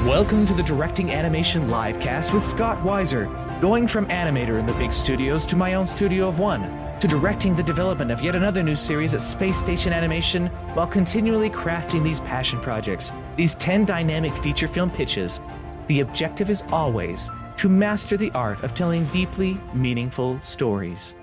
Welcome to the Directing Animation Livecast with Scott Weiser, going from animator in the big studios to my own studio of one, to directing the development of yet another new series at Space Station Animation, while continually crafting these passion projects, these 10 dynamic feature film pitches. The objective is always to master the art of telling deeply meaningful stories.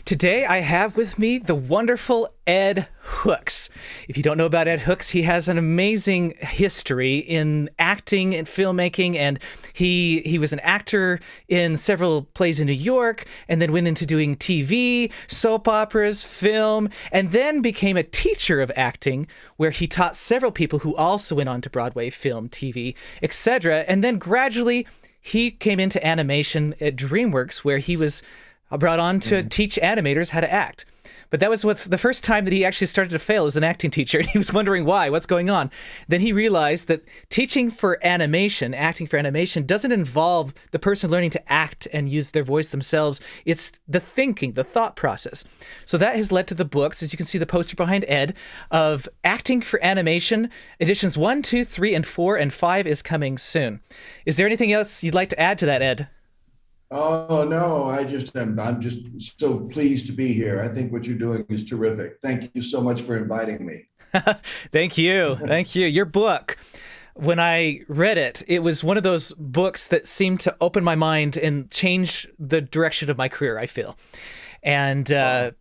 Today I have with me the wonderful Ed Hooks. If you don't know about Ed Hooks, he has an amazing history in acting and filmmaking, and he was an actor in several plays in New York, and then went into doing TV, soap operas, film, and then became a teacher of acting, where he taught several people who also went on to Broadway, film, TV, etc. And then gradually he came into animation at Dreamworks, where he was brought on to teach animators how to act. But that was what's the first time that he actually started to fail as an acting teacher. And he was wondering why, what's going on. Then he realized that teaching for animation, acting for animation, doesn't involve the person learning to act and use their voice themselves. It's the thinking, the thought process. So that has led to the books, as you can see the poster behind Ed, of Acting for Animation. Editions 1, 2, 3, and 4, and 5 is coming soon. Is there anything else you'd like to add to that, Ed? Oh, no, I'm just so pleased to be here. I think what you're doing is terrific. Thank you so much for inviting me. Thank you. Thank you. Your book, when I read it, it was one of those books that seemed to open my mind and change the direction of my career, I feel. And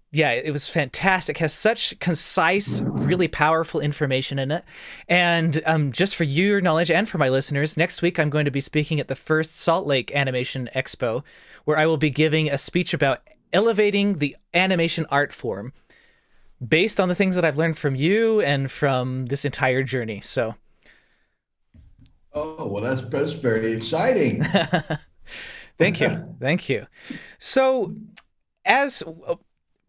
yeah, it was fantastic. It has such concise, really powerful information in it. And just for your knowledge and for my listeners, next week I'm going to be speaking at the first Salt Lake Animation Expo, where I will be giving a speech about elevating the animation art form based on the things that I've learned from you and from this entire journey. So, oh, well, that's very exciting. Thank you. Thank you. So,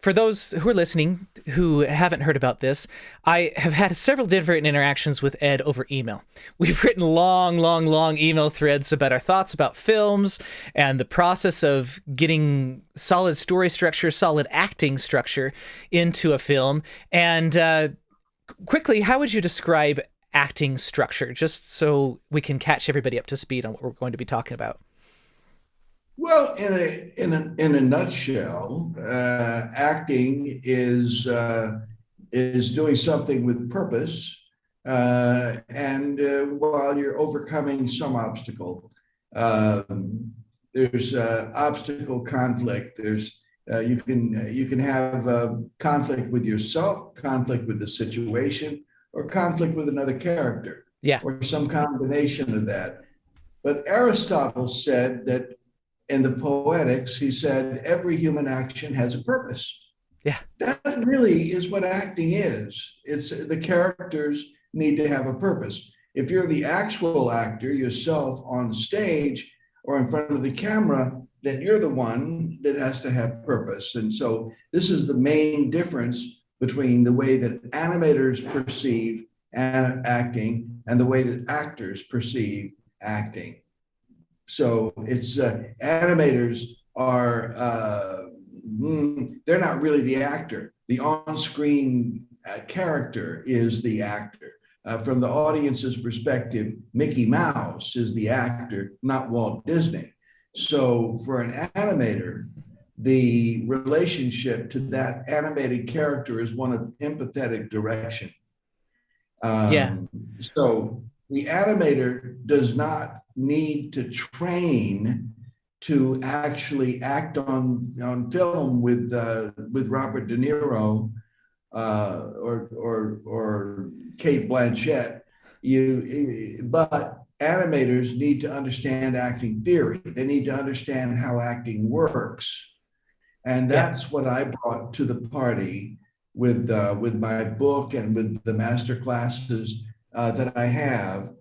for those who are listening who haven't heard about this, I have had several different interactions with Ed over email. We've written long email threads about our thoughts about films and the process of getting solid story structure, solid acting structure into a film. And quickly, how would you describe acting structure, just so we can catch everybody up to speed on what we're going to be talking about? Well, in a nutshell, acting is doing something with purpose, and while you're overcoming some obstacle, there's obstacle conflict. There's you can have conflict with yourself, conflict with the situation, or conflict with another character, or some combination of that. But Aristotle said that. In the Poetics, he said, every human action has a purpose. Yeah. That really is what acting is. It's the characters need to have a purpose. If you're the actual actor yourself on stage or in front of the camera, then you're the one that has to have purpose. And so this is the main difference between the way that animators perceive acting and the way that actors perceive acting. So it's animators are, they're not really the actor. The on-screen character is the actor. From the audience's perspective, Mickey Mouse is the actor, not Walt Disney. So for an animator, the relationship to that animated character is one of empathetic direction. So the animator does not need to train to actually act on film with Robert De Niro or Kate Blanchett. But animators need to understand acting theory. They need to understand how acting works, and that's what I brought to the party with my book and with the master classes that I have.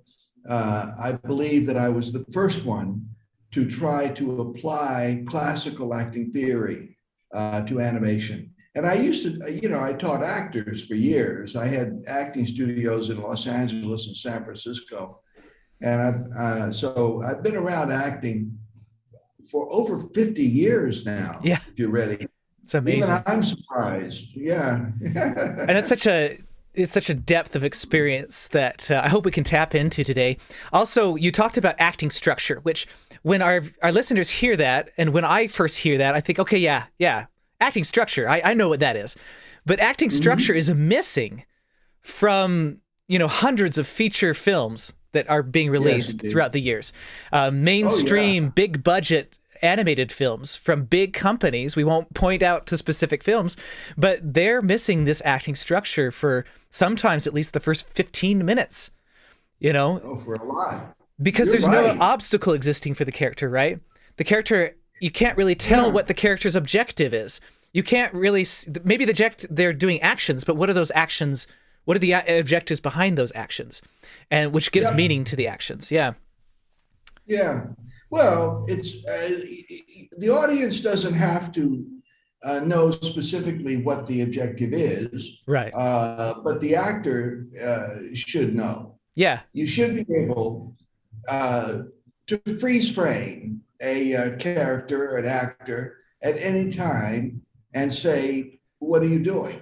I believe that I was the first one to try to apply classical acting theory to animation. And I used to, I taught actors for years. I had acting studios in Los Angeles and San Francisco. And so I've been around acting for over 50 years now, if you're ready. It's amazing. Even I'm surprised. Yeah. And it's such a it's such a depth of experience that I hope we can tap into today. Also, you talked about acting structure, which when our listeners hear that, and when I first hear that, I think, okay, yeah, acting structure. I know what that is. But acting structure is missing from, hundreds of feature films that are being released throughout the years. Mainstream, big budget animated films from big companies. We won't point out to specific films, but they're missing this acting structure for sometimes at least the first 15 minutes, Oh, for a lot. because You're there's right. no obstacle existing for the character, right? The character, you can't really tell what the character's objective is. You can't really, maybe they're doing actions, but what are those actions? What are the objectives behind those actions? And which gives meaning to the actions. Yeah. Yeah. Well, it's the audience doesn't have to know specifically what the objective is, Right. but the actor should know. Yeah. You should be able to freeze frame a character, an actor at any time and say, "What are you doing?"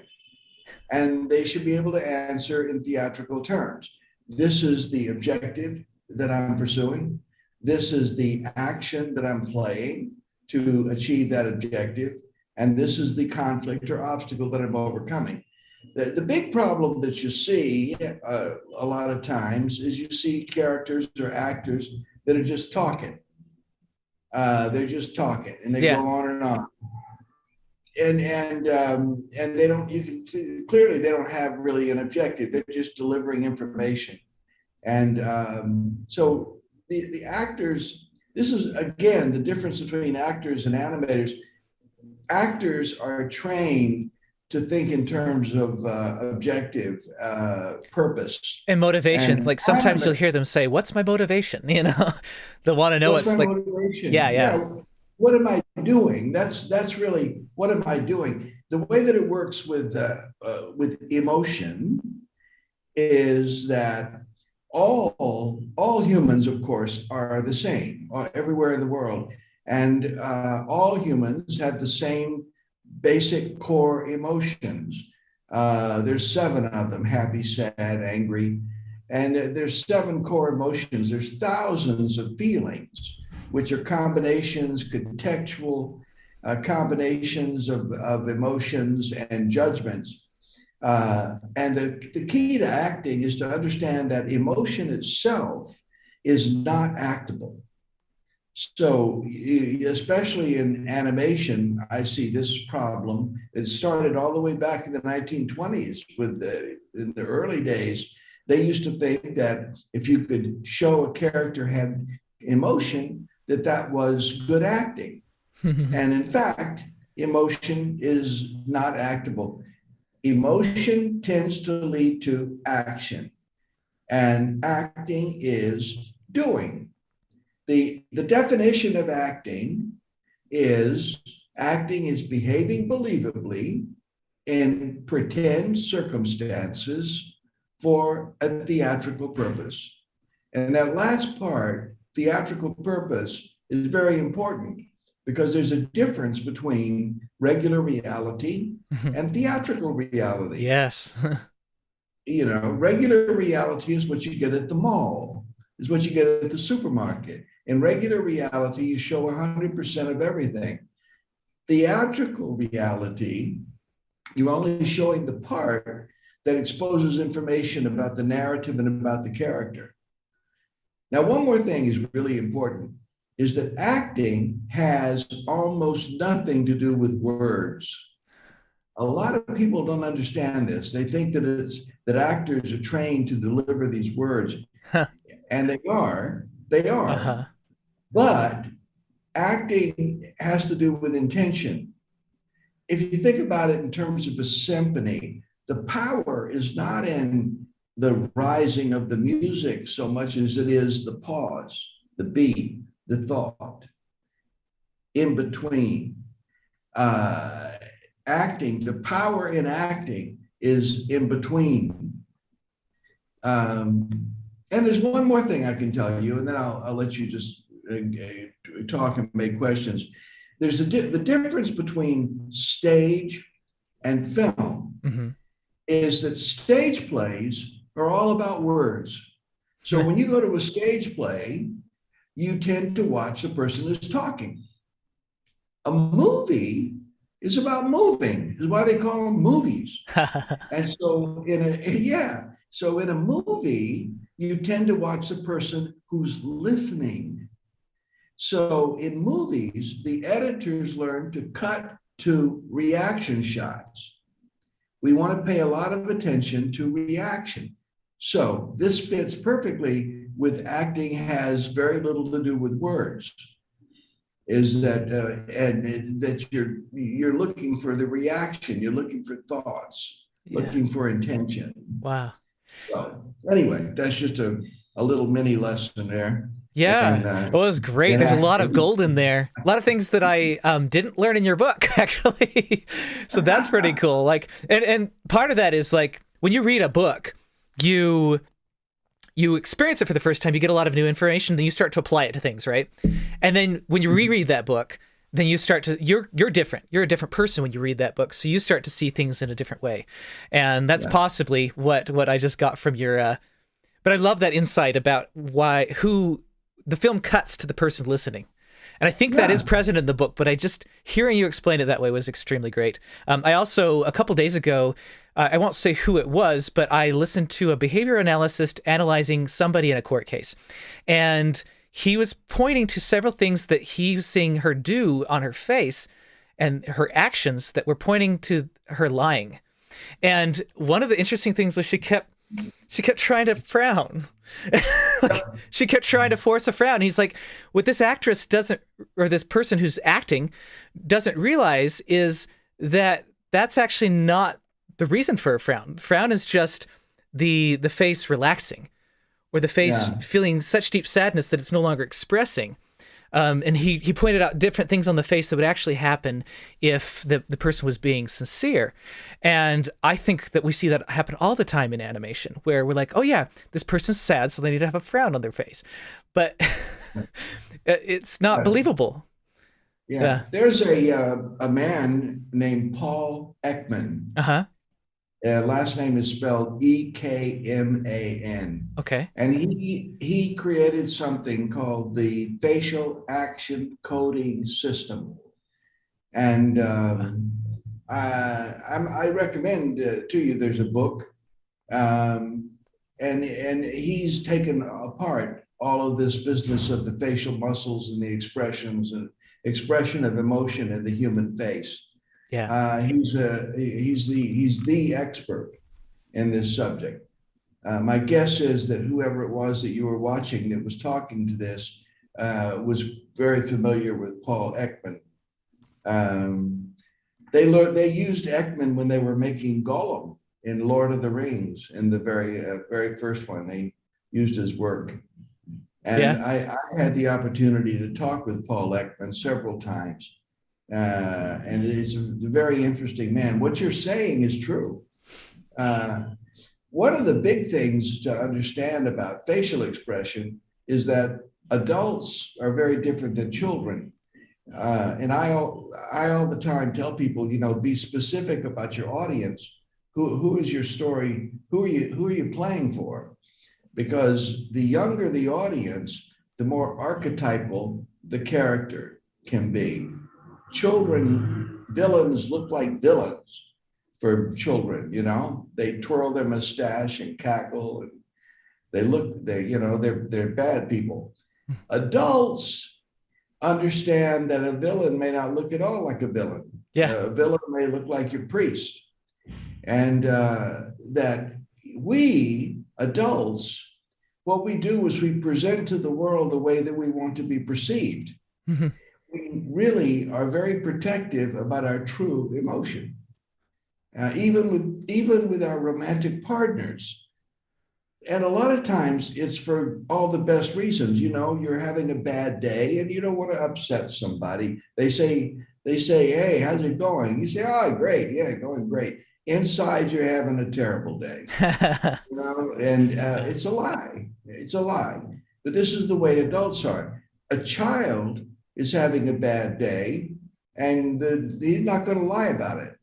And they should be able to answer in theatrical terms. This is the objective that I'm pursuing. This is the action that I'm playing to achieve that objective. And this is the conflict or obstacle that I'm overcoming. The big problem that you see a lot of times is you see characters or actors that are just talking. They're just talking and they go on and on. And they don't, you can clearly they don't have really an objective. They're just delivering information. And so the actors, this is again the difference between actors and animators. Actors are trained to think in terms of objective, purpose, and motivation. and Like sometimes you'll hear them say, "What's my motivation?" They'll want to know. what's It's my like, motivation? yeah. What am I doing? That's really what am I doing? The way that it works with emotion is that all humans, of course, are the same everywhere in the world, and all humans have the same basic core emotions. There's 7 of them: happy, sad, angry, and there's 7 core emotions. There's thousands of feelings, which are combinations, contextual combinations of emotions and judgments. And the key to acting is to understand that emotion itself is not actable. So, especially in animation, I see this problem. It started all the way back in the 1920s in the early days. They used to think that if you could show a character had emotion, that was good acting. And in fact, emotion is not actable. Emotion tends to lead to action, and acting is doing. The definition of acting is behaving believably in pretend circumstances for a theatrical purpose. And that last part, theatrical purpose, is very important because there's a difference between regular reality and theatrical reality. Yes. Regular reality is what you get at the mall, is what you get at the supermarket. In regular reality, you show 100% of everything. Theatrical reality, you're only showing the part that exposes information about the narrative and about the character. Now, one more thing is really important, is that acting has almost nothing to do with words. A lot of people don't understand this. They think that actors are trained to deliver these words, and they are. Uh-huh. But acting has to do with intention. If you think about it in terms of a symphony, the power is not in the rising of the music so much as it is the pause, the beat, the thought in between. Acting, the power in acting is in between. And there's one more thing I can tell you, and then I'll let you just talk and make questions. There's the difference between stage and film. is that stage plays are all about words. So when you go to a stage play, you tend to watch the person who's talking. A movie is about moving, is why they call them movies. And so in a movie, you tend to watch the person who's listening. So in movies, the editors learn to cut to reaction shots. We want to pay a lot of attention to reaction. So this fits perfectly with acting has very little to do with words. Is that and that you're looking for the reaction, you're looking for thoughts, looking for intention. Wow. So anyway, that's just a little mini lesson there. Yeah, And, it was great. There's a lot of gold in there. A lot of things that I didn't learn in your book, actually. So that's pretty cool. Like, and part of that is like when you read a book, you experience it for the first time. You get a lot of new information, then you start to apply it to things, right? And then when you reread that book, then you start to you're different. You're a different person when you read that book, so you start to see things in a different way. And that's possibly what I just got from your. But I love that insight about who the film cuts to the person listening. And I think that is present in the book, but hearing you explain it that way was extremely great. I also, a couple days ago, I won't say who it was, but I listened to a behavior analyst analyzing somebody in a court case. And he was pointing to several things that he was seeing her do on her face and her actions that were pointing to her lying. And one of the interesting things was she kept trying to frown. She kept trying to force a frown. He's like, what this actress doesn't, or this person who's acting doesn't realize is that that's actually not the reason for a frown. Frown is just the face relaxing, or the face feeling such deep sadness that it's no longer expressing. And he pointed out different things on the face that would actually happen if the person was being sincere. And I think that we see that happen all the time in animation, where we're like, oh yeah, this person's sad, so they need to have a frown on their face. But it's not believable. Yeah. There's a man named Paul Ekman. Uh-huh. Last name is spelled Ekman. Okay. And he created something called the facial action coding system. And I recommend to you, there's a book. And he's taken apart all of this business of the facial muscles and the expressions and expression of emotion in the human face. Yeah. He's the expert in this subject. My guess is that whoever it was that you were watching that was talking to this was very familiar with Paul Ekman. They used Ekman when they were making Gollum in Lord of the Rings in the very first one. They used his work. And I had the opportunity to talk with Paul Ekman several times. And he's a very interesting man. What you're saying is true. One of the big things to understand about facial expression is that adults are very different than children. And I all the time tell people, be specific about your audience. Who is your story? Who are you playing for? Because the younger the audience, the more archetypal the character can be. Villains look like villains for children, they twirl their mustache and cackle, and they're bad people. Adults understand that a villain may not look at all like a villain. Yeah. A villain may look like your priest. And that we adults, what we do is we present to the world the way that we want to be perceived. Mm-hmm. We really are very protective about our true emotion. Even with our romantic partners. And a lot of times it's for all the best reasons. You're having a bad day and you don't want to upset somebody. They say, hey, how's it going? You say, oh, great. Yeah, going great. Inside, you're having a terrible day. And it's a lie. It's a lie. But this is the way adults are. A child is having a bad day and he's not going to lie about it.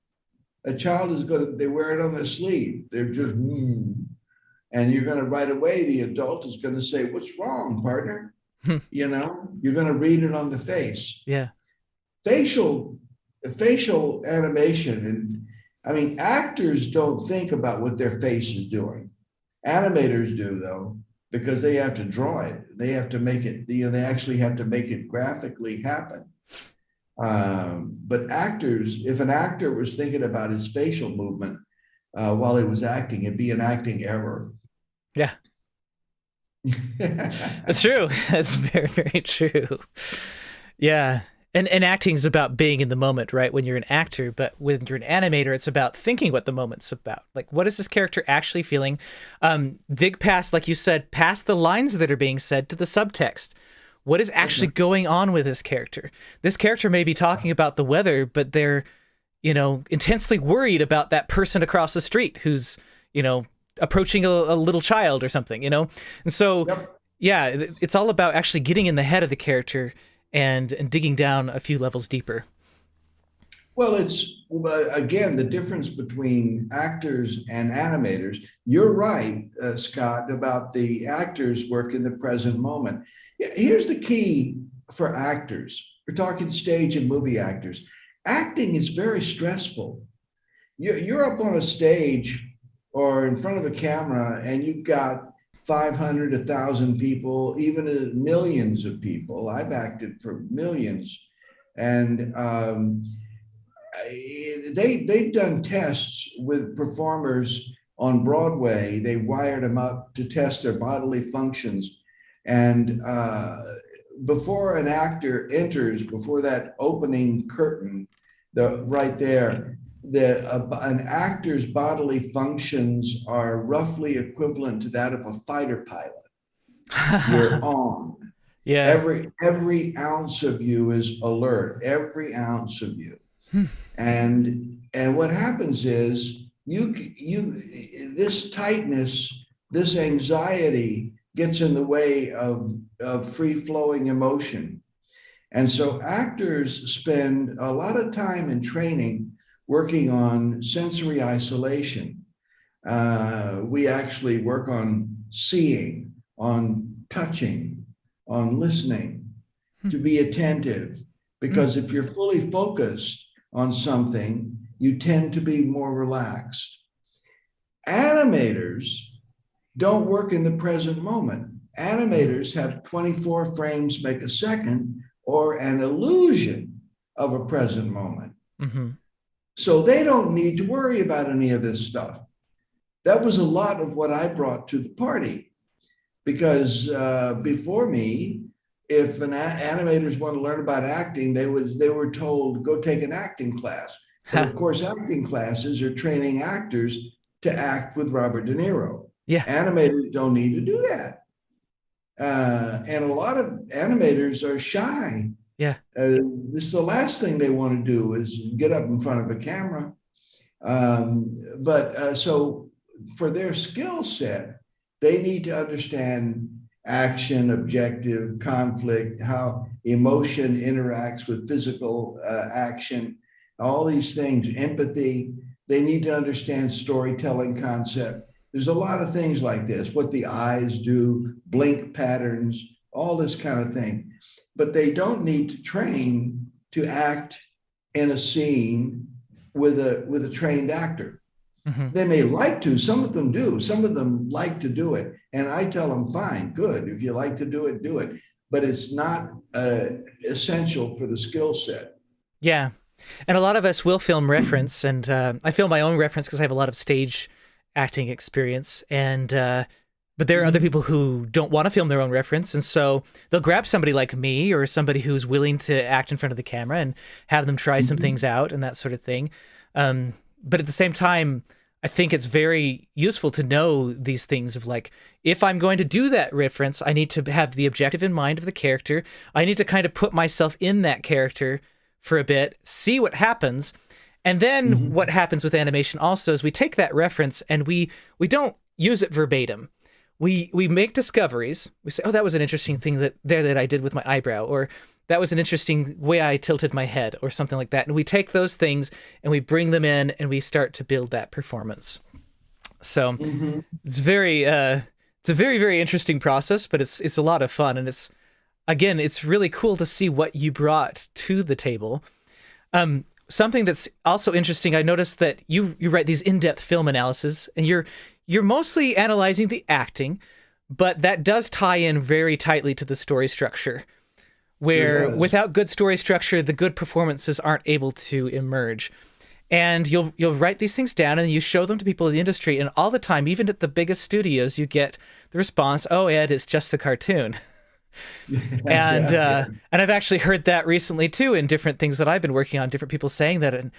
A child is they wear it on their sleeve. They're just, and you're going to right away, the adult is going to say, what's wrong, partner? You're going to read it on the face. Yeah. Facial animation. And I mean, actors don't think about what their face is doing. Animators do, though, because they have to draw it. They have to make it, they actually have to make it graphically happen. But actors, if an actor was thinking about his facial movement while he was acting, it'd be an acting error. Yeah. That's true. That's very, very true. Yeah. And acting is about being in the moment, right? When you're an actor, but when you're an animator, it's about thinking what the moment's about. Like, what is this character actually feeling? Dig past, like you said, past the lines that are being said to the subtext. What is actually going on with this character? This character may be talking about the weather, but they're, intensely worried about that person across the street who's, approaching a little child or something, And so, yeah, it's all about actually getting in the head of the character and digging down a few levels deeper. Well, it's, again, the difference between actors and animators. You're right, Scott, about the actors work in the present moment. Here's the key for actors. We're talking stage and movie actors. Acting is very stressful. You're up on a stage or in front of a camera and you've got 500, 1,000 people, even millions of people. I've acted for millions. And they've done tests with performers on Broadway. They wired them up to test their bodily functions. And before an actor enters, before that opening curtain, right there, an actor's bodily functions are roughly equivalent to that of a fighter pilot. You're on. Yeah. Every ounce of you is alert. Every ounce of you. And what happens is this tightness, this anxiety gets in the way of free-flowing emotion. And so actors spend a lot of time in training working on sensory isolation. We actually work on seeing, on touching, on listening, to be attentive. Because if you're fully focused on something, you tend to be more relaxed. Animators don't work in the present moment. Animators have 24 frames make a second or an illusion of a present moment. So they don't need to worry about any of this stuff. That was a lot of what I brought to the party, because before me, if animators want to learn about acting, they were told, go take an acting class. But of course, acting classes are training actors to act with Robert De Niro. Yeah. Animators don't need to do that. And a lot of animators are shy. Yeah. This is the last thing they want to do is get up in front of a camera. So for their skill set, they need to understand action, objective, conflict, how emotion interacts with physical action, all these things, empathy. They need to understand storytelling concept. There's a lot of things like this, what the eyes do, blink patterns, all this kind of thing. But they don't need to train to act in a scene with a trained actor. They may like to, some of them do, some of them like to do it. And I tell them, fine, good. If you like to do it, do it. But it's not essential for the skill set. Yeah. And a lot of us will film reference, and I film my own reference because I have a lot of stage acting experience. And but there are other people who don't want to film their own reference, and so they'll grab somebody like me or somebody who's willing to act in front of the camera and have them try some things out and that sort of thing. But at the same time, I think it's very useful to know these things of like, if I'm going to do that reference, I need to have the objective in mind of the character. I need to kind of put myself in that character for a bit, see what happens. And then what happens with animation also is we take that reference and we don't use it verbatim. We make discoveries. We say, oh, that was an interesting thing that I did with my eyebrow. Or that was an interesting way I tilted my head, or something like that. And we take those things and we bring them in and we start to build that performance. So it's a very, very interesting process, but it's a lot of fun. And it's really cool to see what you brought to the table. Something that's also interesting, I noticed that you write these in-depth film analyses, and you're mostly analyzing the acting, but that does tie in very tightly to the story structure, where without good story structure, the good performances aren't able to emerge. And you'll write these things down and you show them to people in the industry, and all the time, even at the biggest studios, you get the response, "Oh, Ed, it's just a cartoon." And I've actually heard that recently too in different things that I've been working on, different people saying that.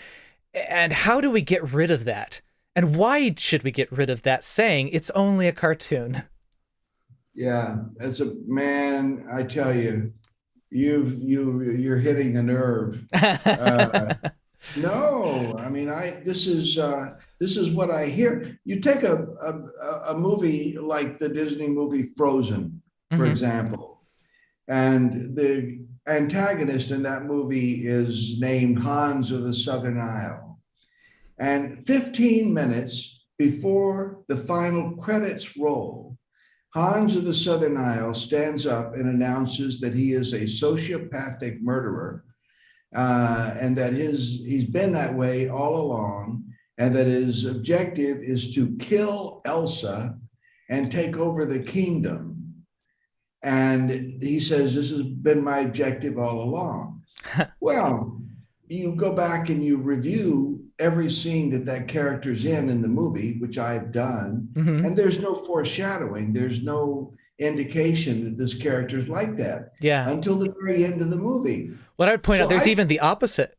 And how do we get rid of that? And why should we get rid of that saying it's only a cartoon? Yeah, as a man, I tell you, you're hitting a nerve. No, I mean, this is what I hear. You take a movie like the Disney movie Frozen, for example, and the antagonist in that movie is named Hans of the Southern Isle. And 15 minutes before the final credits roll, Hans of the Southern Isle stands up and announces that he is a sociopathic murderer, and that he's been that way all along, and that his objective is to kill Elsa and take over the kingdom. And he says, "This has been my objective all along." Well, you go back and you review every scene that character's in the movie, which I've done, and there's no foreshadowing. There's no indication that this character's like that until the very end of the movie. What I would point out, there's even the opposite.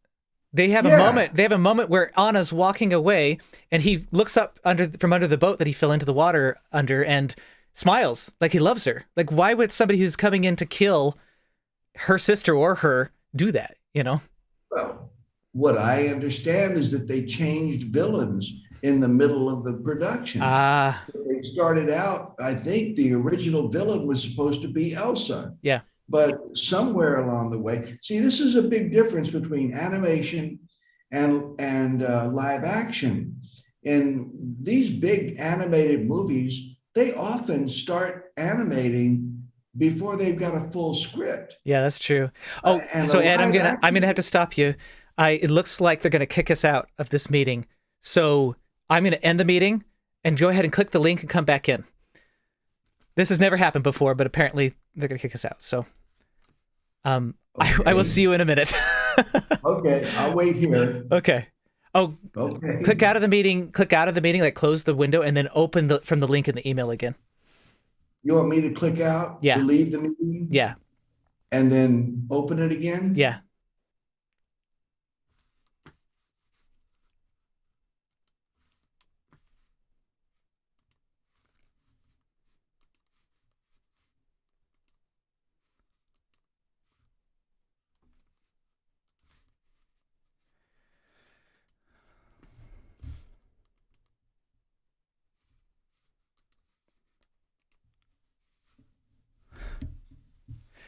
They have a moment. They have a moment where Anna's walking away, and he looks up from under the boat that he fell into the water under, and smiles like he loves her. Like, why would somebody who's coming in to kill her sister or her do that? Well, what I understand is that they changed villains in the middle of the production. They started out, I think the original villain was supposed to be Elsa. Yeah. But somewhere along the way, see, this is a big difference between animation and live action. In these big animated movies, they often start animating before they've got a full script. Yeah, that's true. Oh, so Ed, I'm gonna have to stop you. It looks like they're gonna kick us out of this meeting. So I'm gonna end the meeting and go ahead and click the link and come back in. This has never happened before, but apparently they're gonna kick us out. So okay. I will see you in a minute. Okay, I'll wait here. Okay. Oh, okay. Click out of the meeting, like close the window, and then open from the link in the email again. You want me to click out? Yeah. To leave the meeting? Yeah. And then open it again? Yeah.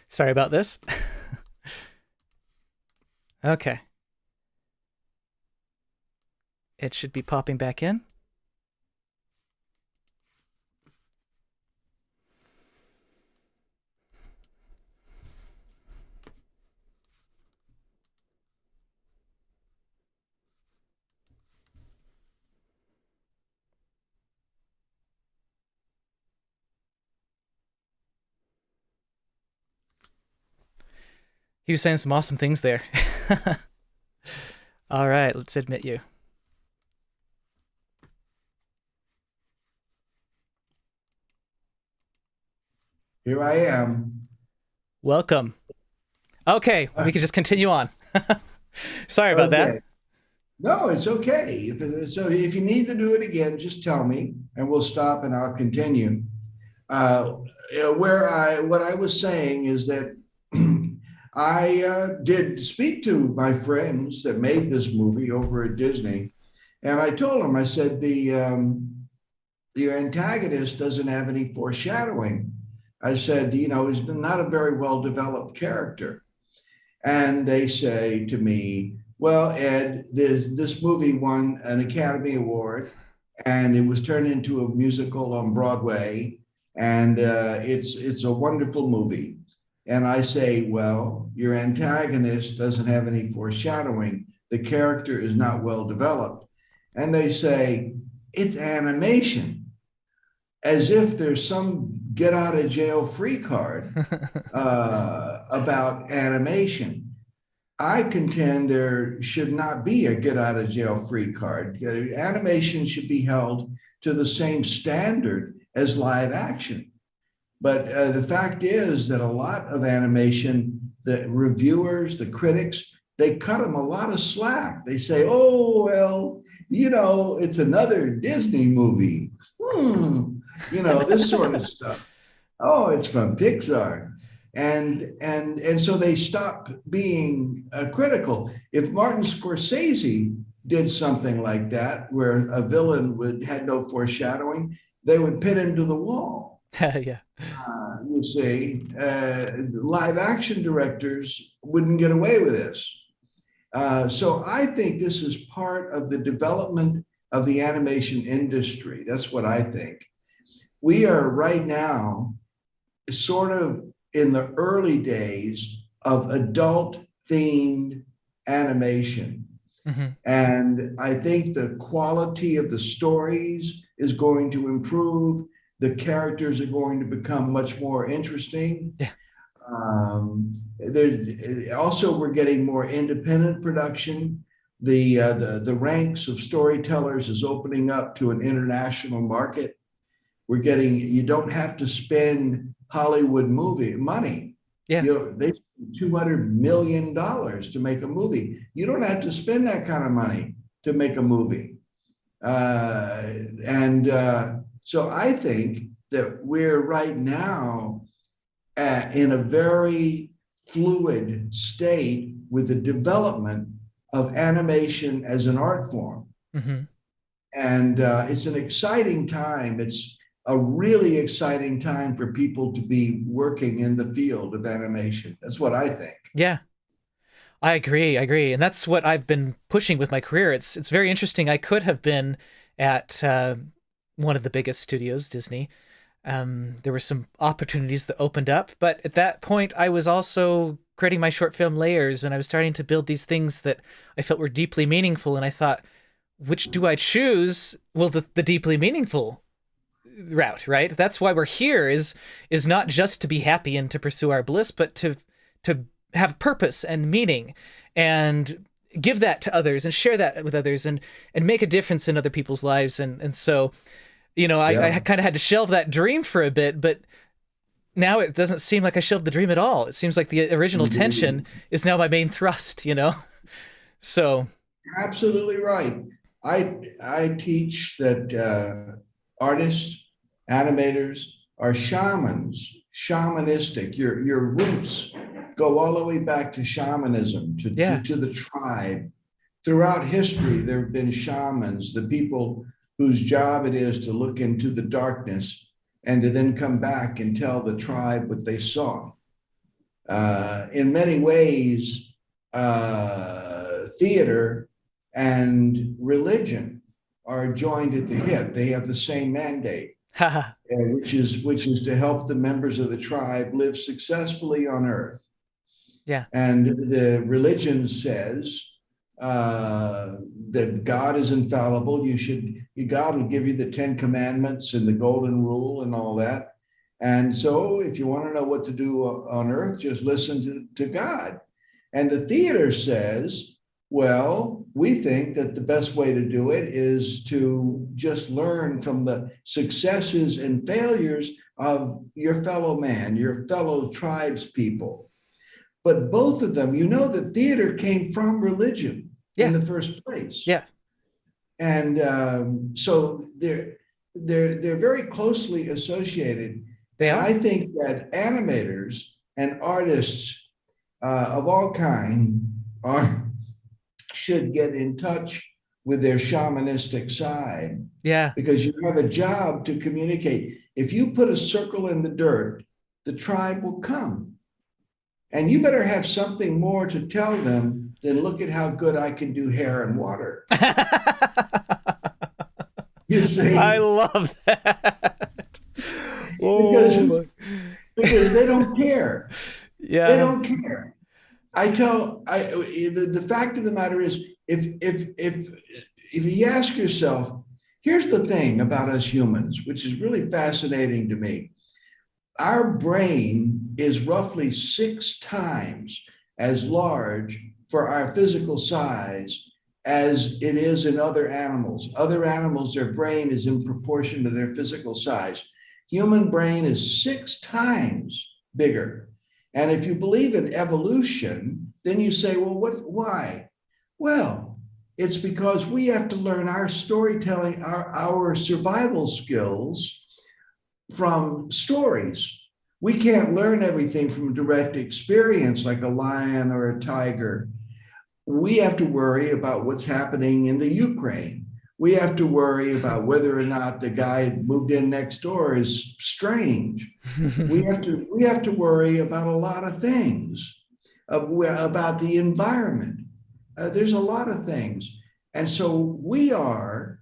Sorry about this. Okay. It should be popping back in. He was saying some awesome things there. All right, let's admit you. Here I am. Welcome. Okay, we can just continue on. Sorry about that. No, it's okay. If you need to do it again, just tell me and we'll stop and I'll continue. What I was saying is that I did speak to my friends that made this movie over at Disney, and I told them, I said, the antagonist doesn't have any foreshadowing. I said, he's not a very well-developed character. And they say to me, well, Ed, this movie won an Academy Award and it was turned into a musical on Broadway. And it's a wonderful movie. And I say, well, your antagonist doesn't have any foreshadowing. The character is not well developed. And they say, it's animation, as if there's some get out of jail free card about animation. I contend there should not be a get out of jail free card. Animation should be held to the same standard as live action. But the fact is that a lot of animation, the reviewers, the critics, they cut them a lot of slack. They say, oh, well, it's another Disney movie. This sort of stuff. Oh, it's from Pixar. And so they stop being critical. If Martin Scorsese did something like that, where a villain had no foreshadowing, they would pin him to the wall. Yeah. You see, live action directors wouldn't get away with this. So I think this is part of the development of the animation industry. That's what I think. We are right now sort of in the early days of adult themed animation. Mm-hmm. And I think the quality of the stories is going to improve. The characters are going to become much more interesting. Yeah. Also, we're getting more independent production. The ranks of storytellers is opening up to an international market. You don't have to spend Hollywood movie money. Yeah. They spend $200 million to make a movie. You don't have to spend that kind of money to make a movie. So I think that we're right now in a very fluid state with the development of animation as an art form. Mm-hmm. And it's an exciting time. It's a really exciting time for people to be working in the field of animation. That's what I think. Yeah, I agree. And that's what I've been pushing with my career. It's very interesting. I could have been at one of the biggest studios, Disney. There were some opportunities that opened up, but at that point I was also creating my short film Layers, and I was starting to build these things that I felt were deeply meaningful. And I thought, which do I choose? Well, the deeply meaningful route, right? That's why we're here, is not just to be happy and to pursue our bliss, but to have purpose and meaning and give that to others and share that with others and make a difference in other people's lives. And so, I kind of had to shelve that dream for a bit, but now it doesn't seem like I shelved the dream at all. It seems like the original tension is now my main thrust, So. Absolutely right. I teach that artists, animators are shamans, shamanistic. Your roots go all the way back to shamanism, to the tribe. Throughout history, there have been shamans, the people whose job it is to look into the darkness and to then come back and tell the tribe what they saw. In many ways, theater and religion are joined at the hip. They have the same mandate. which is to help the members of the tribe live successfully on earth. Yeah. And the religion says that God is infallible. God will give you the 10 commandments and the golden rule and all that. And so if you want to know what to do on earth, just listen to God. And the theater says, well, we think that the best way to do it is to just learn from the successes and failures of your fellow man, your fellow tribes people. But both of them, the theater came from religion in the first place. Yeah. And so they're very closely associated. They are. I think that animators and artists of all kind should get in touch with their shamanistic side. Yeah. Because you have a job to communicate. If you put a circle in the dirt, the tribe will come. And you better have something more to tell them than look at how good I can do hair and water. You I see? love that. Because, Oh, because they don't care. They yeah. don't care. The fact of the matter is, if you ask yourself, here's the thing about us humans, which is really fascinating to me. Our brain is roughly 6 times as large for our physical size as it is in other animals. Other animals, their brain is in proportion to their physical size. Human brain is 6 times bigger. And if you believe in evolution, then you say, well, why? Well, it's because we have to learn our storytelling, our survival skills from stories. We can't learn everything from direct experience like a lion or a tiger. We have to worry about what's happening in the Ukraine. We have to worry about whether or not the guy who moved in next door is strange. We have to worry about a lot of things, about the environment. There's a lot of things. And so we are,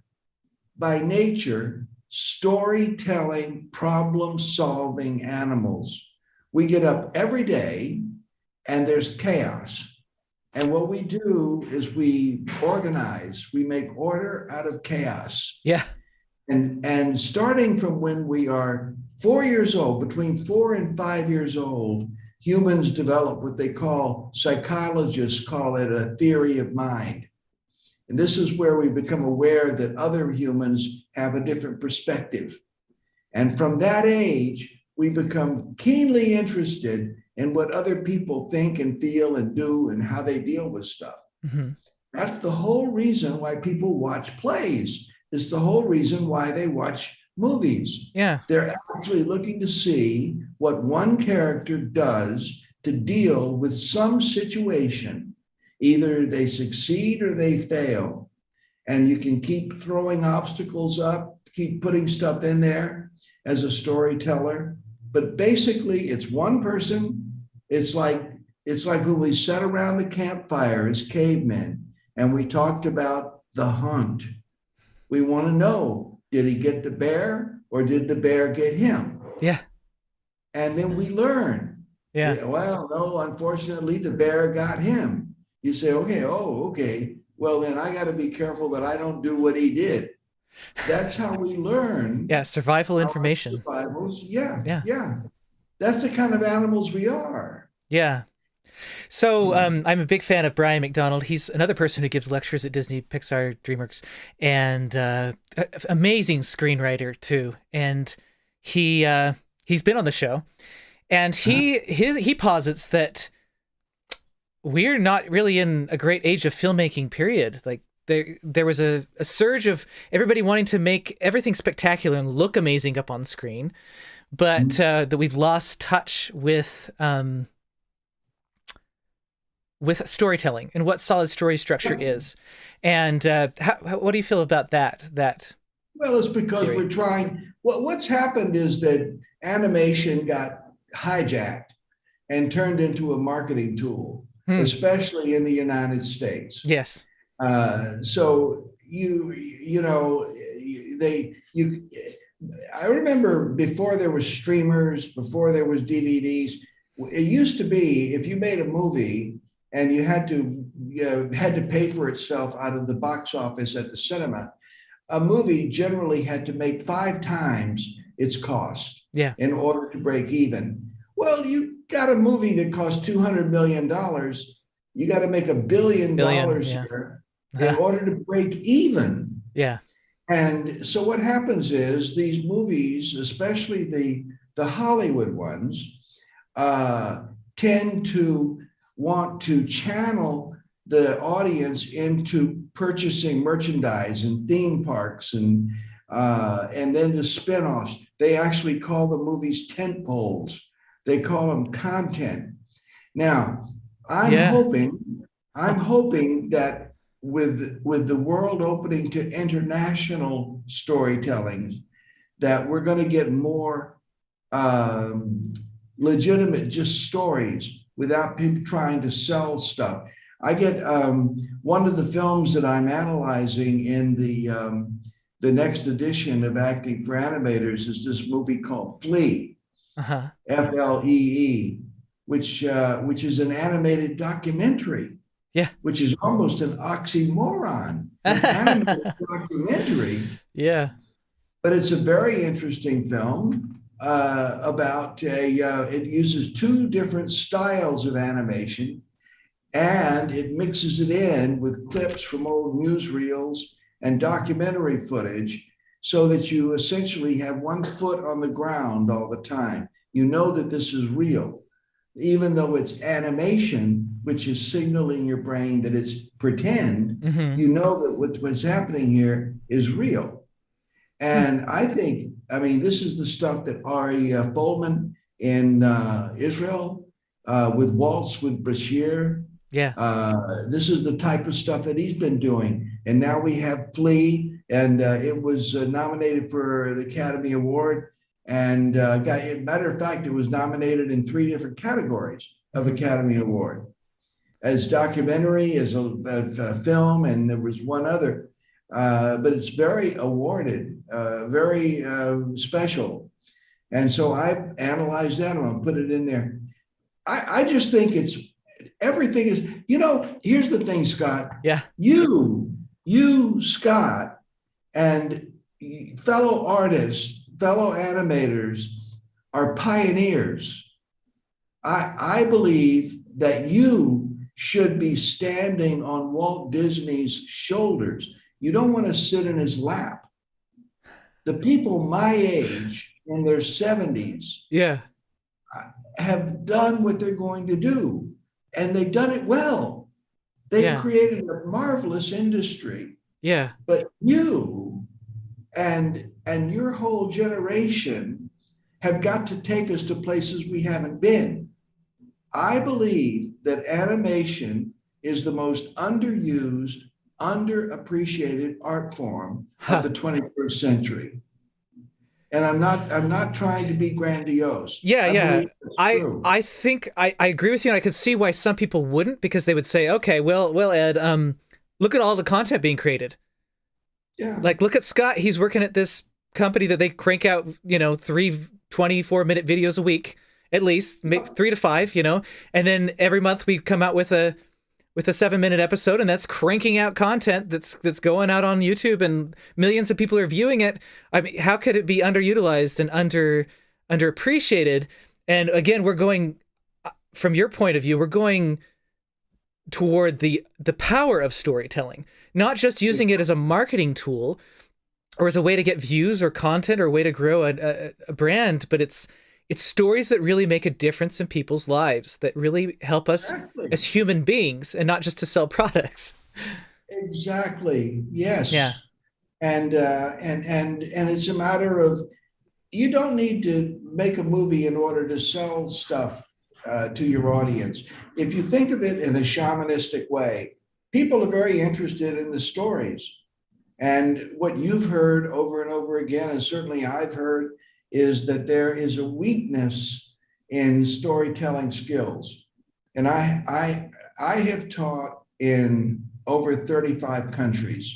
by nature, storytelling, problem-solving animals. We get up every day and there's chaos. And what we do is we organize, we make order out of chaos. Yeah. And starting from when we are 4 years old, between 4 and 5 years old, humans develop what they call, psychologists call it a theory of mind. And this is where we become aware that other humans have a different perspective. And from that age, we become keenly interested in what other people think and feel and do and how they deal with stuff. Mm-hmm. That's the whole reason why people watch plays. It's the whole reason why they watch movies. Yeah. They're actually looking to see what one character does to deal with some situation. Either they succeed or they fail. And you can keep throwing obstacles up, keep putting stuff in there as a storyteller. But basically, it's one person. It's like when we sat around the campfire as cavemen and we talked about the hunt. We want to know, did he get the bear or did the bear get him? Yeah. And then we learn. Yeah. Well, no, unfortunately, the bear got him. You say, okay. Well, then I got to be careful that I don't do what he did. That's how we learn. Yeah, survival information. Survivals. Yeah. That's the kind of animals we are. Yeah. So I'm a big fan of Brian McDonald. He's another person who gives lectures at Disney, Pixar, DreamWorks, and amazing screenwriter too. And he's been on the show, and he posits that we're not really in a great age of filmmaking period. Like there was a surge of everybody wanting to make everything spectacular and look amazing up on screen, but that we've lost touch with storytelling and what solid story structure is. And what do you feel about that? Well, it's because we're trying. Well, what's happened is that animation got hijacked and turned into a marketing tool, especially in the United States. Yes. So I remember before there was streamers, before there was DVDs, it used to be if you made a movie and you had to pay for itself out of the box office at the cinema, a movie generally had to make 5 times its cost in order to break even. Well, you got a movie that cost $200 million. You got to make $1 billion here in order to break even. Yeah. And so what happens is these movies, especially the Hollywood ones, tend to want to channel the audience into purchasing merchandise and theme parks and then the spinoffs. They actually call the movies tent poles. They call them content. Now, I'm hoping that with the world opening to international storytelling, that we're going to get more legitimate just stories without people trying to sell stuff. I get one of the films that I'm analyzing in the next edition of Acting for Animators is this movie called Flee, Flee, which is an animated documentary. Yeah. Which is almost an oxymoron. An animated documentary. Yeah. But it's a very interesting film about it uses two different styles of animation, and it mixes it in with clips from old newsreels and documentary footage so that you essentially have one foot on the ground all the time. You know that this is real, even though it's animation, which is signaling your brain that it's pretend. You know that what's happening here is real. And I think, I mean, this is the stuff that Ari Folman in Israel with Waltz with Bashir. Yeah. This is the type of stuff that he's been doing. And now we have Flea, and it was nominated for the Academy Award. And matter of fact, it was nominated in 3 different categories of Academy Award. As documentary, as a film, and there was one other. But it's very awarded, very special. And so I analyzed that, and I'll put it in there. I just think everything is, here's the thing, Scott. Yeah. You, Scott, and fellow artists, fellow animators are pioneers. I believe that you should be standing on Walt Disney's shoulders. You don't want to sit in his lap. The people my age in their 70s have done what they're going to do, and they've done it well. They've created a marvelous industry. Yeah. But you and your whole generation have got to take us to places we haven't been. I believe that animation is the most underused, underappreciated art form of the 21st century. And I'm not trying to be grandiose. I think I agree with you, and I could see why some people wouldn't, because they would say, okay, well, Ed, look at all the content being created. Yeah. Like, look at Scott. He's working at this company that they crank out, 3 24-minute videos a week, at least, 3 to 5, and then every month we come out with a 7-minute episode, and that's cranking out content that's going out on YouTube, and millions of people are viewing it. I mean, how could it be underutilized and underappreciated? And again, we're going, from your point of view, we're going toward the power of storytelling, not just using it as a marketing tool or as a way to get views or content or a way to grow a brand, but it's stories that really make a difference in people's lives, that really help us as human beings, and not just to sell products. Exactly. Yes. Yeah. And it's a matter of, you don't need to make a movie in order to sell stuff to your audience. If you think of it in a shamanistic way, people are very interested in the stories. And what you've heard over and over again, and certainly I've heard, is that there is a weakness in storytelling skills. And I have taught in over 35 countries.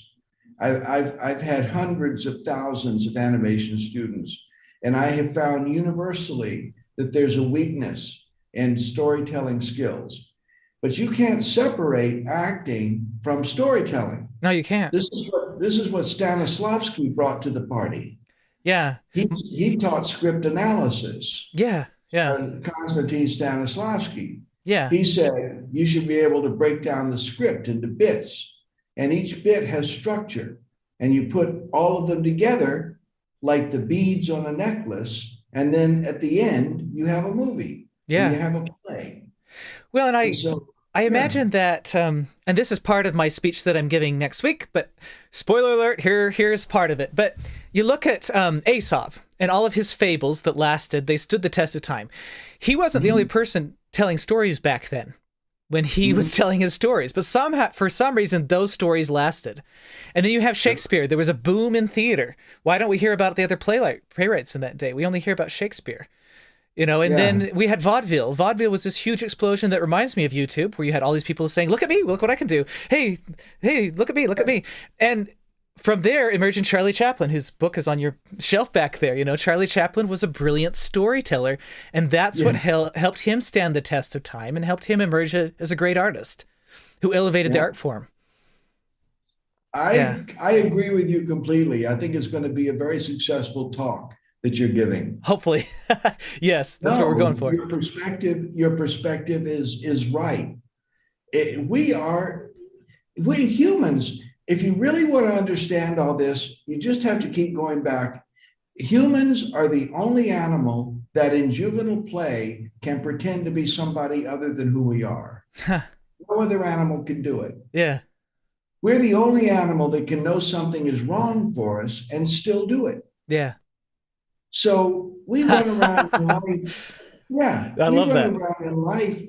I've had hundreds of thousands of animation students, and I have found universally that there's a weakness in storytelling skills. But you can't separate acting from storytelling. No, you can't. This is what Stanislavski brought to the party. Yeah. He taught script analysis. Yeah. Konstantin Stanislavski. Yeah. He said you should be able to break down the script into bits, and each bit has structure, and you put all of them together like the beads on a necklace, and then at the end you have a movie. Yeah. You have a play. Well, and I imagine that, and this is part of my speech that I'm giving next week, but spoiler alert, here's part of it. But you look at Aesop and all of his fables that lasted, they stood the test of time. He wasn't the only person telling stories back then when he was telling his stories, but for some reason, those stories lasted. And then you have Shakespeare. There was a boom in theater. Why don't we hear about the other playwrights in that day? We only hear about Shakespeare. And Yeah. then we had vaudeville. Vaudeville was this huge explosion that reminds me of YouTube, where you had all these people saying, "Look at me, look what I can do. Hey, look at me, look at me." And from there emerged Charlie Chaplin, whose book is on your shelf back there. Charlie Chaplin was a brilliant storyteller, and that's what helped him stand the test of time and helped him emerge as a great artist who elevated the art form. I agree with you completely. I think it's going to be a very successful talk that you're giving. Hopefully. Yes, that's what we're going for. Your perspective is right. We humans, if you really want to understand all this, you just have to keep going back. Humans are the only animal that in juvenile play can pretend to be somebody other than who we are. No other animal can do it. Yeah. We're the only animal that can know something is wrong for us and still do it. Yeah. So we run around in life. Yeah. I love that. We run around in life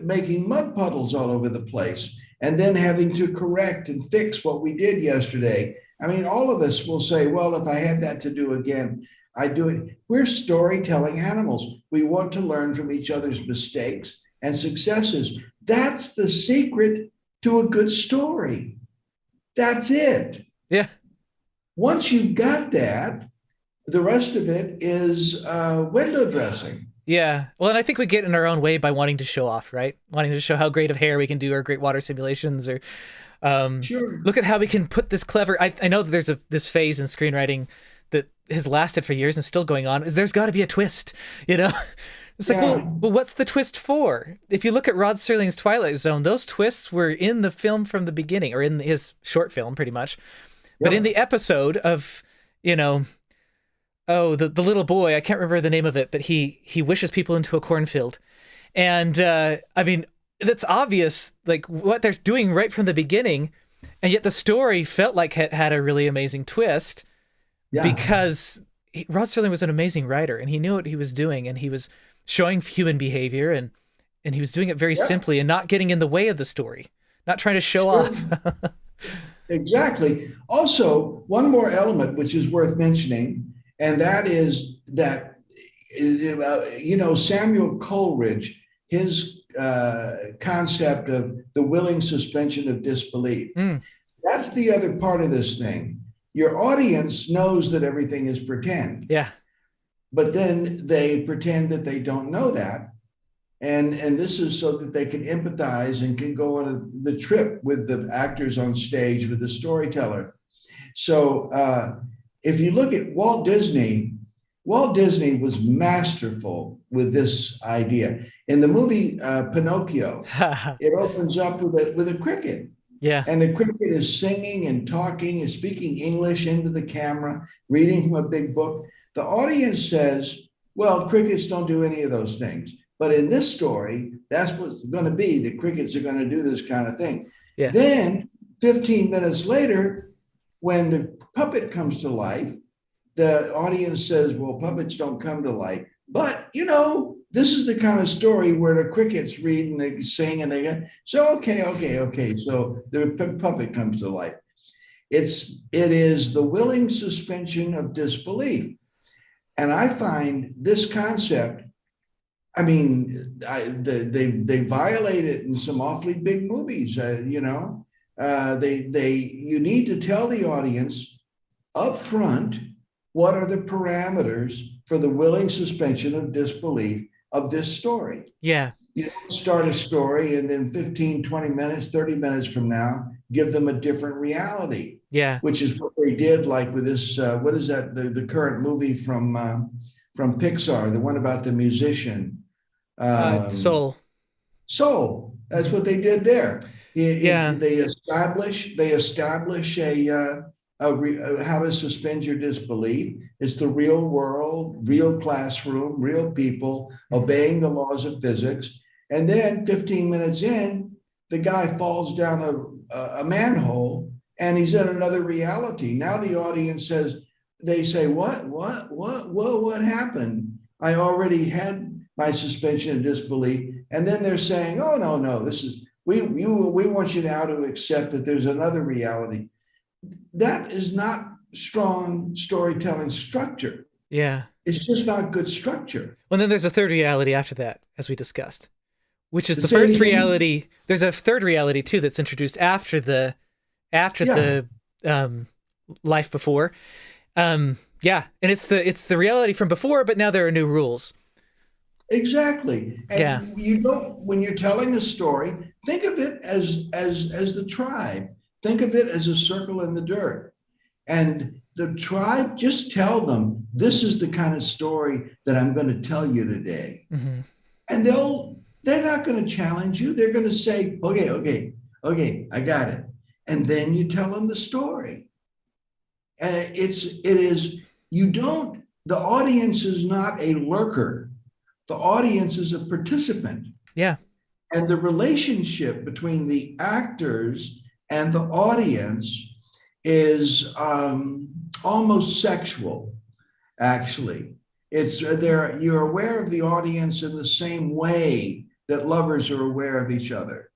making mud puddles all over the place and then having to correct and fix what we did yesterday. I mean, all of us will say, well, if I had that to do again, I'd do it. We're storytelling animals. We want to learn from each other's mistakes and successes. That's the secret to a good story. That's it. Yeah. Once you've got that, the rest of it is window dressing. Yeah. Well, and I think we get in our own way by wanting to show off, right? Wanting to show how great of hair we can do, or great water simulations, or Sure. look at how we can put this clever. I know that there's this phase in screenwriting that has lasted for years and still going on. Is there's got to be a twist, It's like, well, what's the twist for? If you look at Rod Serling's Twilight Zone, those twists were in the film from the beginning, or in his short film, pretty much. But in the episode of, the little boy, I can't remember the name of it, but he wishes people into a cornfield. And, I mean, that's obvious, like, what they're doing right from the beginning, and yet the story felt like it had a really amazing twist, because Rod Serling was an amazing writer, and he knew what he was doing, and he was showing human behavior, and he was doing it very simply and not getting in the way of the story, not trying to show off. Exactly. Also, one more element which is worth mentioning, and that is that, Samuel Coleridge, his concept of the willing suspension of disbelief. That's the other part of this thing. Your audience knows that everything is pretend. Yeah. But then they pretend that they don't know that. And this is so that they can empathize and can go on the trip with the actors on stage, with the storyteller. So if you look at Walt Disney was masterful with this idea. In the movie Pinocchio, it opens up with a cricket. Yeah. And the cricket is singing and talking and speaking English into the camera, reading from a big book. The audience says, well, crickets don't do any of those things. But in this story, that's what's going to be. The crickets are going to do this kind of thing. Yeah. Then 15 minutes later, when the puppet comes to life, the audience says, well, puppets don't come to life. But, this is the kind of story where the crickets read and they sing and they go, so, okay. So the puppet comes to life. It is the willing suspension of disbelief. And I find this concept, I mean, they violate it in some awfully big movies. You need to tell the audience up front what are the parameters for the willing suspension of disbelief of this story. Yeah. You don't start a story and then 15, 20 minutes, 30 minutes from now, give them a different reality. Yeah. Which is what they did, like with this, what is that, the current movie from Pixar, the one about the musician. Soul. That's what they did there. They establish how to suspend your disbelief. It's the real world, real classroom, real people obeying the laws of physics. And then 15 minutes in, the guy falls down a manhole and he's in another reality. Now the audience they say, what happened? I already had my suspension of disbelief. And then they're saying, oh, no, we want you now to accept that there's another reality. That is not strong storytelling structure. Yeah. It's just not good structure. Well, then there's a third reality after that, as we discussed, which is the Say it first again. reality. There's a third reality too that's introduced after the Yeah, life before. Yeah, and it's the reality from before, but now there are new rules. exactly. Yeah, And you don't, when you're telling a story, think of it as the tribe. Think of it as a circle in the dirt. And the tribe, just tell them this is the kind of story that I'm going to tell you today. hmm And they're not going to challenge you. They're going to say, okay, I got it. And then you tell them the story. It is, you don't, the audience is not a lurker. The audience is a participant. yeah, And the relationship between the actors and the audience is almost sexual, actually. It's there, you're aware of the audience in the same way that lovers are aware of each other.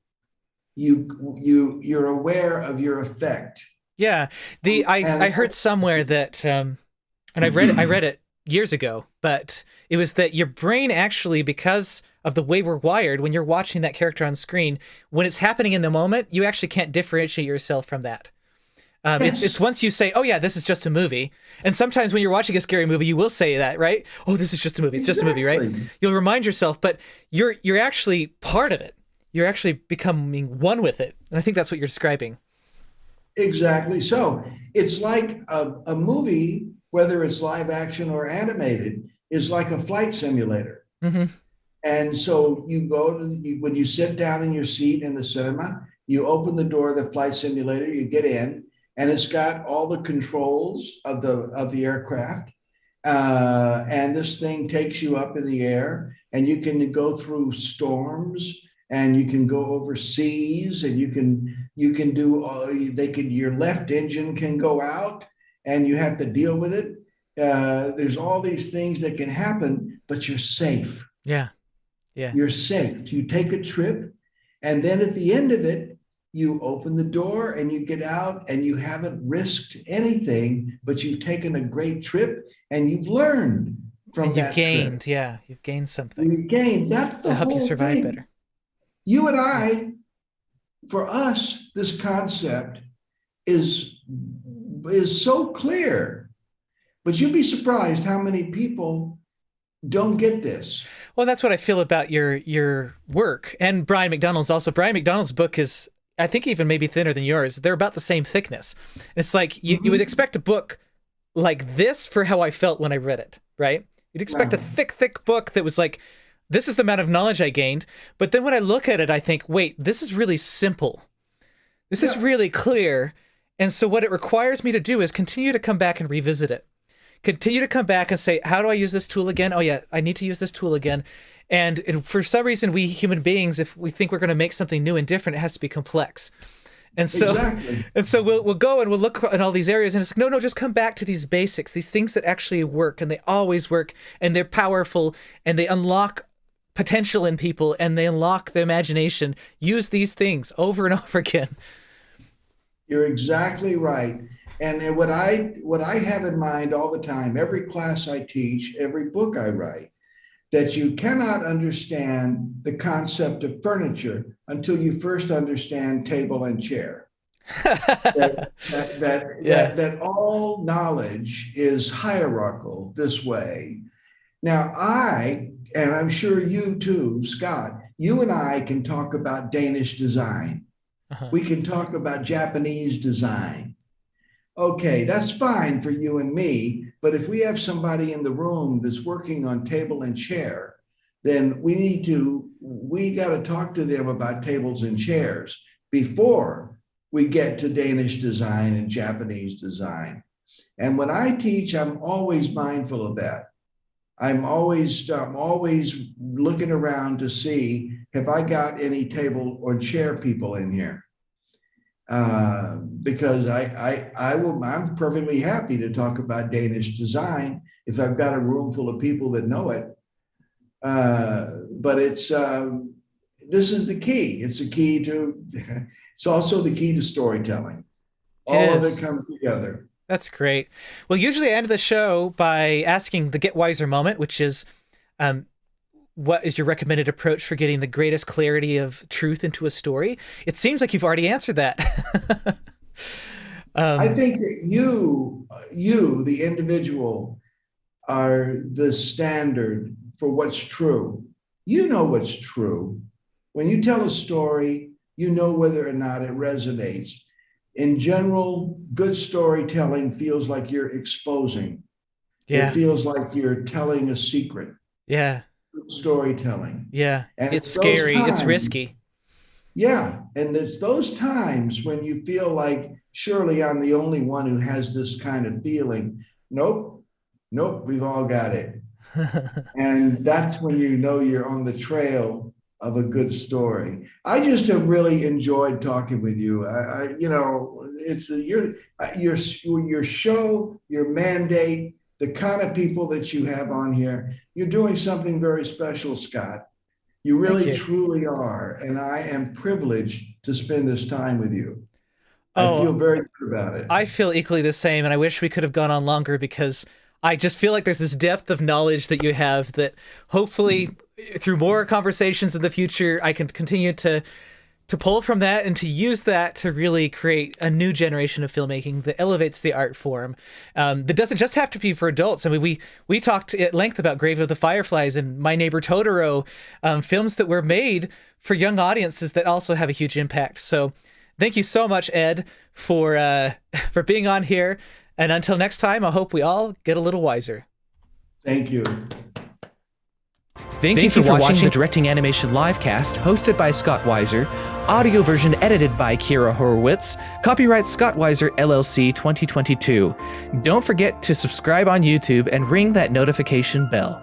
You're aware of your effect. yeah. I And heard somewhere that and I read it years ago, but it was that your brain actually, because of the way we're wired, when you're watching that character on screen, when it's happening in the moment, you actually can't differentiate yourself from that. It's yes, once you say, "Oh yeah, this is just a movie," and sometimes when you're watching a scary movie, you will say that, right? "Oh, this is just a movie. It's just a movie," right? exactly. You'll remind yourself, but you're actually part of it. You're actually becoming one with it, and I think that's what you're describing. Exactly. So it's like a movie, whether it's live action or animated, is like a flight simulator. Hmm. And so you go to when you sit down in your seat in the cinema, you open the door of the flight simulator, you get in, and it's got all the controls of the aircraft. And this thing takes you up in the air, and you can go through storms, and you can go over seas, and you can do they can your left engine can go out, and you have to deal with it. There's all these things that can happen, but you're safe. Yeah, yeah. You're safe. You take a trip, and then at the end of it, you open the door and you get out, and you haven't risked anything, but you've taken a great trip and you've learned from And you've that trip. gained, yeah, you've gained something You gain. That's to the help you whole survive thing. better. You and Yeah. I, for us, this concept is is so clear, but you'd be surprised how many people don't get this. Well, that's what I feel about your work and Brian McDonald's. Also, Brian McDonald's book is, I think, even maybe thinner than yours. They're about the same thickness. It's like you would Mhm. expect a book like this for how I felt when I read it, right? You'd expect a Yeah. thick book that was like, this is the amount of knowledge I gained. But then when I look at it, I think, wait, this is really simple. This is Yeah. really clear. And so what it requires me to do is continue to come back and revisit it. Continue to come back and say, how do I use this tool again? Oh yeah, I need to use this tool again. And for some reason, we human beings, if we think we're going to make something new and different, it has to be complex. And so, Exactly. and so we'll go and we'll look in all these areas, and it's like, no, just come back to these basics, these things that actually work, and they always work, and they're powerful, and they unlock potential in people, and they unlock the imagination. Use these things over and over again. You're exactly right. And what I have in mind all the time, every class I teach, every book I write, that you cannot understand the concept of furniture until you first understand table and chair. Yeah. That all knowledge is hierarchical this way. Now, and I'm sure you too, Scott, you and I can talk about Danish design. Uh-huh. We can talk about Japanese design. Okay, that's fine for you and me. But if we have somebody in the room that's working on table and chair, then we got to talk to them about tables and chairs before we get to Danish design and Japanese design. And when I teach, I'm always mindful of that. I'm always looking around to see have I got any table or chair people in here, because I'm perfectly happy to talk about Danish design if I've got a room full of people that know it. But this is the key. It's the key to. It's also the key to storytelling. It All of it is. comes together. That's great. Well, usually I end the show by asking the Get Wiser moment, which is, what is your recommended approach for getting the greatest clarity of truth into a story? It seems like you've already answered that. I think that you, the individual, are the standard for what's true. You know what's true. When you tell a story, you know whether or not it resonates. In general, good storytelling feels like you're exposing. Yeah. It feels like you're telling a secret. Yeah. Good storytelling. Yeah. And it's scary. It's risky. Yeah. And there's those times when you feel like, surely I'm the only one who has this kind of feeling. Nope, we've all got it. And that's when you know you're on the trail of a good story. I just have really enjoyed talking with you. It's your show, your mandate, the kind of people that you have on here. You're doing something very special, Scott. You really, truly are. And I am privileged to spend this time with you. I feel very good about it. I feel equally the same, and I wish we could have gone on longer because I just feel like there's this depth of knowledge that you have that hopefully through more conversations in the future, I can continue to pull from that and to use that to really create a new generation of filmmaking that elevates the art form. That doesn't just have to be for adults. I mean, we talked at length about Grave of the Fireflies and My Neighbor Totoro, films that were made for young audiences that also have a huge impact. So thank you so much, Ed, for being on here. And until next time, I hope we all get a little wiser. Thank you. Thank you for watching the Directing Animation Livecast, hosted by Scott Weiser, audio version edited by Kira Horowitz, copyright Scott Weiser LLC 2022. Don't forget to subscribe on YouTube and ring that notification bell.